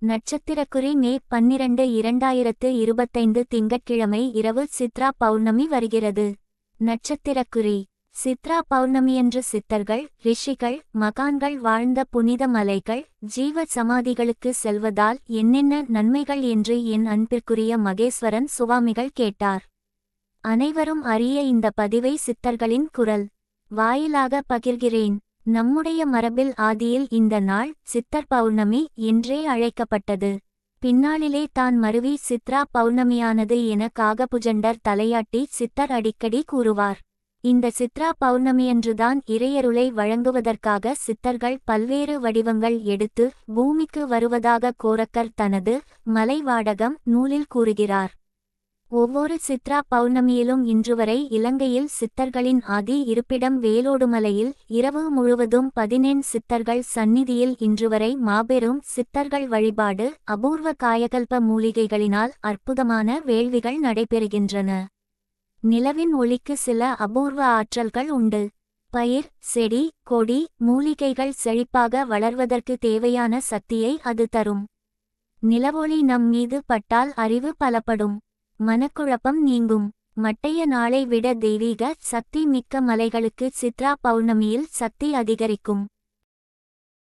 நட்சத்திரக்குறி மே 12 2025 திங்கட்கிழமை இரவு சித்ரா பௌர்ணமி வருகிறது. நட்சத்திரக்குறி சித்ரா பௌர்ணமியன்று சித்தர்கள், ரிஷிகள், மகான்கள் வாழ்ந்த புனித மலைகள், ஜீவ சமாதிகளுக்கு செல்வதால் என்னென்ன நன்மைகள் என்று என் அன்பிற்குரிய மகேஸ்வரன் சுவாமிகள் கேட்டார். அனைவரும் அறிய இந்த பதிவை சித்தர்களின் குரல் வாயிலாக பகிர்கிறேன். நம்முடைய மரபில் ஆதியில் இந்த நாள் சித்தர் பௌர்ணமி என்றே அழைக்கப்பட்டது. பின்னாளிலே தான் மருவி சித்ரா பௌர்ணமியானது என காகபுஜண்டர் தலையாட்டி சித்தர் அடிக்கடி கூறுவார். இந்த சித்ரா பௌர்ணமியன்றுதான் இறையருளை வழங்குவதற்காக சித்தர்கள் பல்வேறு வடிவங்கள் எடுத்து பூமிக்கு வருவதாக கோரக்கர் தனது மலைவாடகம் நூலில் கூறுகிறார். ஒவ்வொரு சித்ரா பௌர்ணமியிலும் இன்றுவரை இலங்கையில் சித்தர்களின் ஆதி இருப்பிடம் வேலோடுமலையில் இரவு முழுவதும் 14 சித்தர்கள் சந்நிதியில் இன்றுவரை மாபெரும் சித்தர்கள் வழிபாடு, அபூர்வ காயகல்ப மூலிகைகளினால் அற்புதமான வேள்விகள் நடைபெறுகின்றன. நிலவின் ஒளிக்கு சில அபூர்வ ஆற்றல்கள் உண்டு. பயிர், செடி, கொடி, மூலிகைகள் செழிப்பாக வளர்வதற்கு தேவையான சக்தியை அது தரும். நிலவொளி நம் மீது பட்டால் அறிவு பலப்படும், மனக்குழப்பம் நீங்கும். மட்டைய நாளை விட தெய்வீக சக்தி மிக்க மலைகளுக்கு சித்ரா பௌர்ணமியில் சக்தி அதிகரிக்கும்.